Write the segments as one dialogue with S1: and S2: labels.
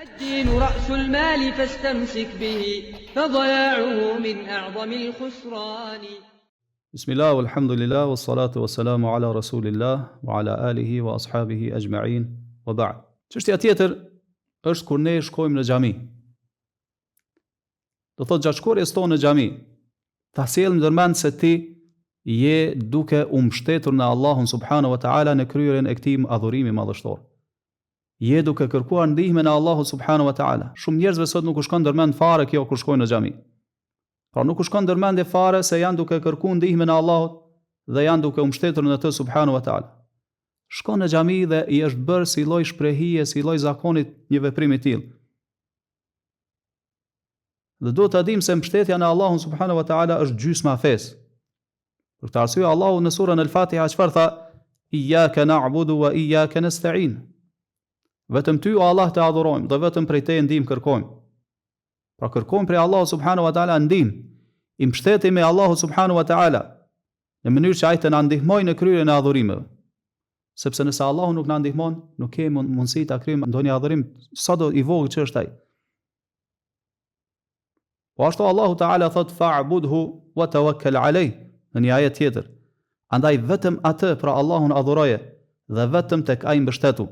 S1: الدين رأس المال فاستمسك به فضياعه من أعظم الخسران.
S2: بسم الله والحمد لله والصلاة والسلام على رسول الله وعلى آله وأصحابه أجمعين وبعد. Çështja tjetër është kur ne shkojmë në xhami. Do thotë gjatë shkórës tonë në xhami, ta sjellëm ndërmend se ti je duke u mbështetur në Allahun subhanahu wa taala në kryerjen e këtij adhurimi madhështor. Je duke kërkuar ndihmën e Allahut subhanahu wa taala. Shumë njerëzve sot nuk u shkon ndërmend fare kjo kur shkojnë në xhami. Pra nuk u shkon ndërmendje fare se janë duke kërkuar ndihmën e Allahut dhe janë duke u mbështetur në të subhanahu wa taala. Shkon në xhami dhe i është bërë si lloj shprehje, si lloj zakonit një veprim i tillë. Dhe duhet ta dimë se mbështetja në Allahun subhanahu wa taala është gjysma e fesë. Për këtë arsye Allahu në surën Al-Fatiha çfarë tha? Iyyaka na'budu wa iyyaka nasta'in. Vetëm ty o Allah të adhurojmë dhe vetëm prej teje ndihmë kërkojmë. Pra kërkojmë prej Allahu subhanahu wa taala ndihmë. I mbështetemi Allahu subhanahu wa taala në mënyrë që ai të na ndihmojë në kryerjen e adhurimeve. Sepse nëse Allahu nuk na ndihmon, nuk kemi mundësi ta kryejmë ndonjë adhurim, sado i vogël që është ai. Po ashtu Allahu taala thot fa'budhu wa tawakkal alayh në një ajet tjetër. Andaj vetëm atë, pra Allahun adhuroje dhe vetëm tek ai mbështetu.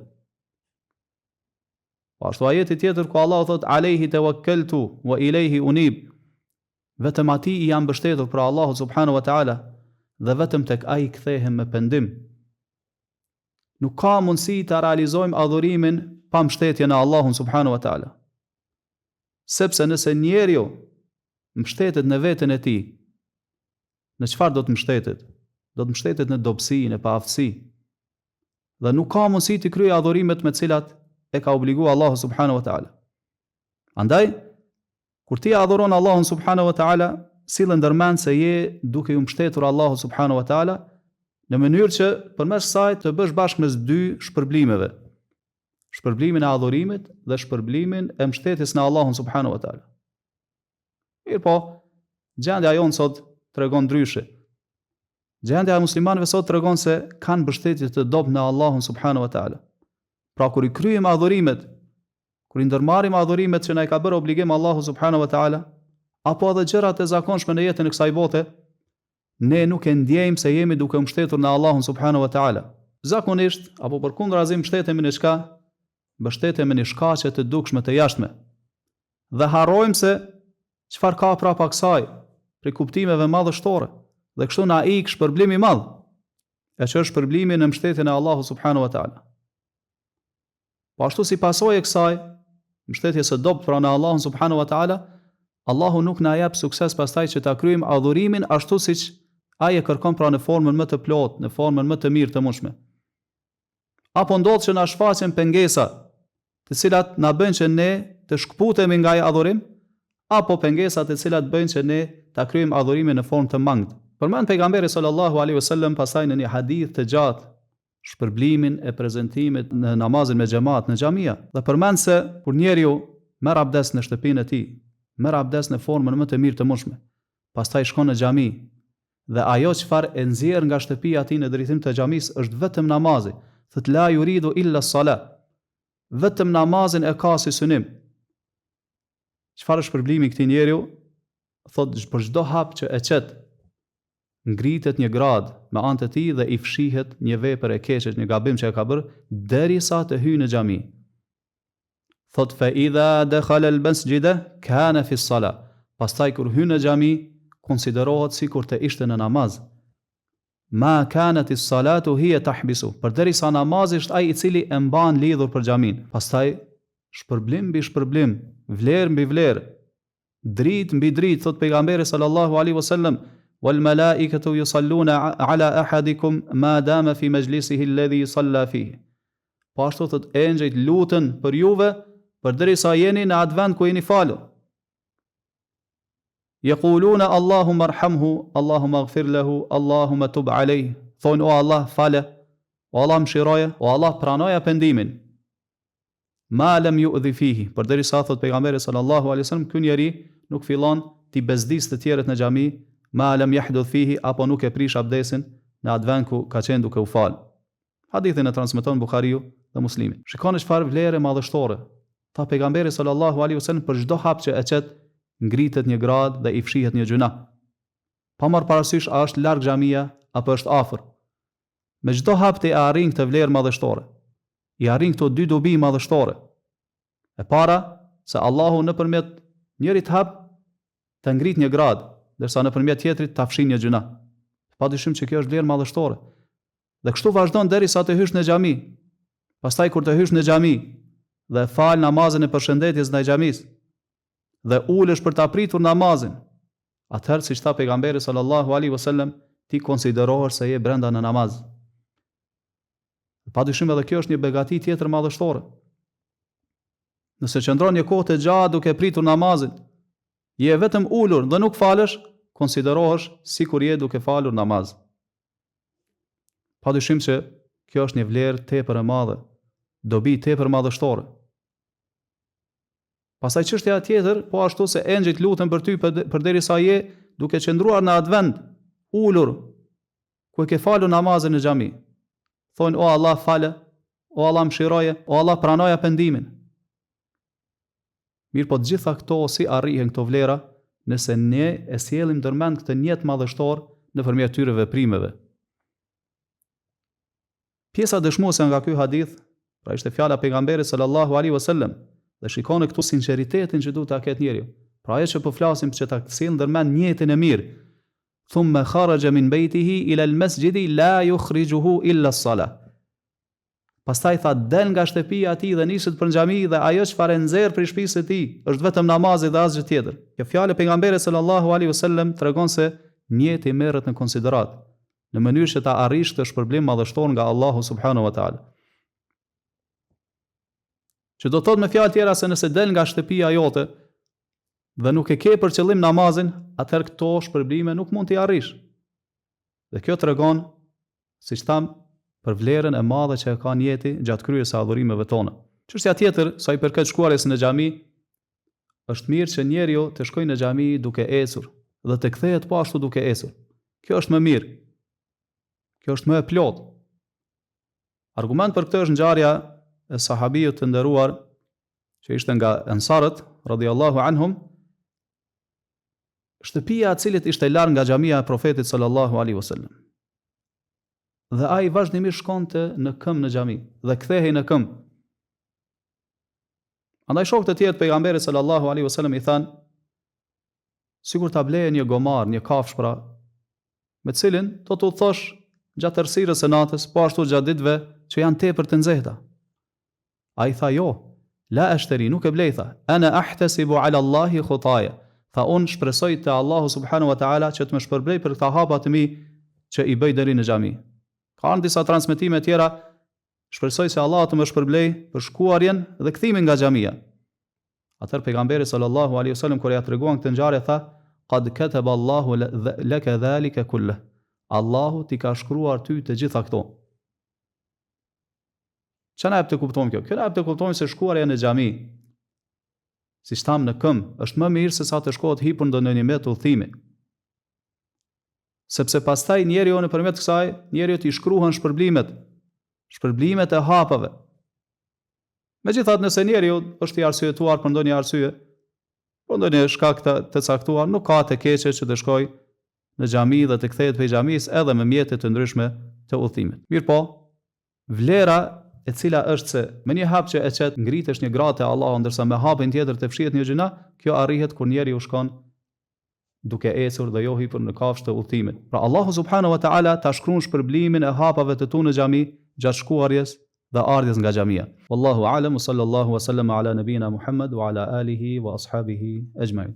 S2: Po ashtu ajeti tjetër ku Allahu thot alayhi tawakkaltu wa ilayhi unib. Vetëm atij i jam mbështetur, pra Allahu subhanahu wa taala, dhe vetëm tek ai kthehem me pendim. Nuk ka mundësi të realizojmë adhurimin pa mbështetje në Allahun subhanahu wa taala. Sepse nëse njeriu mbështetet në veten e tij, në çfarë do të mbështetet? Do të mbështetet në dobësi, në paaftësi. Dhe nuk ka mundësi të kryejë adhurimet me të cilat e ka obliguar Allahu subhanahu wa taala. Andaj, kur ti adhuron Allahun subhanahu wa taala, sille ndërmend se je duke u mbështetur Allahu subhanahu wa taala në mënyrë që përmes saj të bësh bashkë mes dy shpërblimeve. Shpërblimin e adhurimit dhe shpërblimin e mbështetjes në Allahun subhanahu wa taala. Mirpo, gjendja jonë sot tregon ndryshe. Gjendja e muslimanëve sot tregon se kanë mbështetje të dobët në Allahun subhanahu wa taala. Pra kur i kryejm adhurimet, kur i ndërmarrim adhurimet që na i ka bërë obligim Allahu subhanahu wa taala, apo edhe gjërat e zakonshme në jetën e kësaj bote, ne nuk e ndjejmë se jemi duke u mbështetur në Allahun subhanahu wa taala. Zakonisht, apo përkundrazi mbështetemi në çka? Mbështetemi në shkaqe të dukshme të jashtme. Dhe harrojmë se çfarë ka prapa kësaj, për kuptimeve madhështore, dhe kështu na ik shpërblimi i madh, e që është shpërblimi në mbështetjen e Allahut subhanahu wa taala. Po ashtu si pasojë e kësaj, mbështetjes së dobët pra në Allahun subhanahu wa taala, Allahu nuk na jep sukses pastaj që ta kryejmë adhurimin ashtu siç ai e kërkon, pra në formën më të plotë, në formën më të mirë të mundshme. Apo ndodh që na shfaqen pengesa, të cilat na bëjnë që ne të shkputemi nga ai adhurim, apo pengesa të cilat bëjnë që ne ta kryejmë adhurimin në formë të mangët. Përmend pejgamberi sallallahu alaihi wasallam pastaj në një hadith të gjatë shpërblimin e prezantimit në namazin me xhamat në xhamia, dhe përmend se kur njeriu merr abdes në shtëpinë e tij, merr abdes në formën më të mirë të mundshme, pastaj shkon në xhami dhe ajo çfarë e nxjerr nga shtëpia e tij në drejtim të xhamis është vetëm namazi, thot la yuridu illa as-salat. Vetëm namazin e ka si synim. Çfarë është shpërblimi i këtij njeriu? Thot për çdo hap që e çet, ngritet një grad me anë të tij dhe i fshihet një vepër e keqe, një gabim që e ka bërë derisa të hyjë në xhami. Thot fa idha dakhala al-masjida kana fi as-salah. Pastaj kur hyn në xhami konsiderohet sikur të ishte në namaz. Ma kanat as-salatu hiya tahbisu. Përderisa namazi është ai i cili e mban lidhur për xhamin. Pastaj shpërblim mbi shpërblim, vlerë mbi vlerë, dritë mbi dritë, thot pejgamberi sallallahu alaihi wasallam, wal malaikatu yusalluna ala ahadikum ma dama fi majlisihi alladhi salla fihi. Po ashtu thot engjëjt lutën për juve përderisa jeni në atë vend ku jeni falur. Yaquluna Allahumma arhamhu, Allahumma ighfir lahu, Allahumma tub alayh. Thonë o Allah fale, o Allah mëshiroje, o Allah pranoja pendimin. Ma lam yu'dhi fihi. Përderisa thot pejgamberi sallallahu alaihi wasallam, ky njeri nuk fillon ti bezdis të tjerët në xhami, ma lam yahduth fihi, apo nuk e prish abdesin në atë vend ku ka qenë duke u fal. Hadithin e transmeton Buhariu dhe Muslimi. Shikoni çfarë vlerë madhështore. Tha pejgamberi sallallahu alaihi wasallam, për çdo hap që e çet ngritet një grad dhe i fshihet një gjuna. Pa marrë parasysh a është larg xhamia apo është afër. Me çdo hap të arrin këtë vlerë madhështore. I arrin këto dy dobi madhështore. E para, se Allahu nëpërmjet njërit hap të ngrit një grad, ndërsa nëpërmjet tjetrit ta fshin një gjuna. Padyshim që kjo është vlerë madhështore. Dhe kështu vazhdon derisa të hysh në xhami. Pastaj kur të hysh në xhami dhe fal namazin e përshëndetjes ndaj xhamisë dhe ulesh për ta pritur namazin, atëherë siç tha pejgamberi sallallahu alaihi wasallam, ti konsiderohesh se je brenda në namaz. Padyshim edhe kjo është një begati tjetër madhështore. Nëse qëndron një kohë të gjatë duke pritur namazin, je vetëm ulur dhe nuk falesh, konsiderohesh sikur je duke falur namaz. Padyshim që kjo është një vlerë tepër e madhe, dobi tepër madhështore. Pastaj çështja tjetër, po ashtu se engjëjt lutën për ty përderisa je duke qëndruar në atë vend, ulur, ku e ke falur namazin në xhami. Thonë, o Allah fale, o Allah mëshiroje, o Allah pranoja pendimin. Mirë po të gjitha këto si arrihen këto vlera, nëse ne e sjellim ndërmend këtë njet madhështor nëpërmjet tyre veprimeve. Pjesa dëshmuese nga ky hadith, pra ishte fjala e pejgamberit sallallahu alaihi wasallam, dhe shikoni këtu sinqeritetin që duhet ta ketë njeriu. Pra ajo që po flasim që ta sjell ndërmend njetin e mirë. Thumma kharaja min baytihi ila al-masjidi la yukhrijuhu illa as-salah. Pastaj tha del nga shtëpia e tij dhe niset për xhami dhe ajo çfarë nxjerr për shtëpisë së tij është vetëm namazi dhe asgjë tjetër. Kjo fjalë e pejgamberit sallallahu alaihi wasallam tregon se njeti merret në konsiderat në mënyrë që ta arrish të shpërblim madhështor nga Allahu subhanahu wa taala. Që do të thotë me fjalë tjera se nëse del nga shtëpia jote dhe nuk e ke për qëllim namazin, atëherë këto shpërblime nuk mund t'i arrish. Dhe kjo tregon, siç tham, për vlerën e madhe që e ka njeti gjatë kryerjes së adhurimeve tona. Çështja tjetër, sa i përket shkuarjes në xhami, është mirë që njeriu të shkojë në xhami duke ecur dhe të kthehet po ashtu duke ecur. Kjo është më mirë. Kjo është më e plotë. Argument për këtë është ngjarja e sahabijut të nderuar që ishte nga ansarët radhiyallahu anhum, shtëpia e cilit ishte larg nga xhamia e profetit sallallahu alaihi wasallam. Dhe ai vazhdimisht shkonte në këmbë në xhami dhe kthehej në këmbë. Andaj shokët e tjerë të pejgamberit sallallahu alaihi wasallam i thanë, sikur ta bleje një gomar, një kafsh pra, me cilin do t'u thosh gjatë errësirës së natës, po ashtu gjatë ditëve që janë tepër të nxehta. Ai tha jo, la ashtari, nuk e blej, tha, ana ahtasibu ala Allahi khutaya. Tha unë shpresoj te Allahu subhanahu wa taala që të më shpërblej për këta hapa të mi që i bëj deri në xhami. Ka në disa transmetime tjera, shpresoj se Allah të më shpërblej për shkuarjen dhe kthimin nga xhamia. Atëherë pejgamberi sallallahu alaihi wasallam kur ja treguan këtë ngjarje tha, qad kataba Allahu laka dhalika kullah. Allahu ti ka shkruar ty të gjitha këto. Çfarë na jep të kuptojmë kjo? Kjo na jep të kuptojmë se shkuarja në xhami, siç tham në këmbë, është më mirë se sa të shkohet hipur në një met udhëtimi. Sepse pastaj njeriu nëpërmjet kësaj, njeriu i shkruhen shpërblimet e hapave. Megjithatë, nëse njeriu është i arsyetuar për ndonjë arsye, për ndonjë shkak të caktuar, nuk ka të keqe që të shkojë në xhami dhe të kthehet prej xhamisë edhe me mjete të ndryshme të udhëtimit. Mirpo, vlera e cila është se me një hap që e çet ngritesh një gradë te Allahu, ndërsa me hapin tjetër të fshihet një gjuna, kjo arrihet kur njeriu shkon duke ecur dhe jo hipur në kafshë të udhëtimit. Pra Allahu subhanahu wa taala ta shkruan shpërblimin e hapave të tu në xhami gjatë shkuarjes dhe ardhjes nga xhamia. Wallahu a'lam, sallallahu wa sallama ala nabina Muhammad wa ala alihi wa ashabihi ajma'in.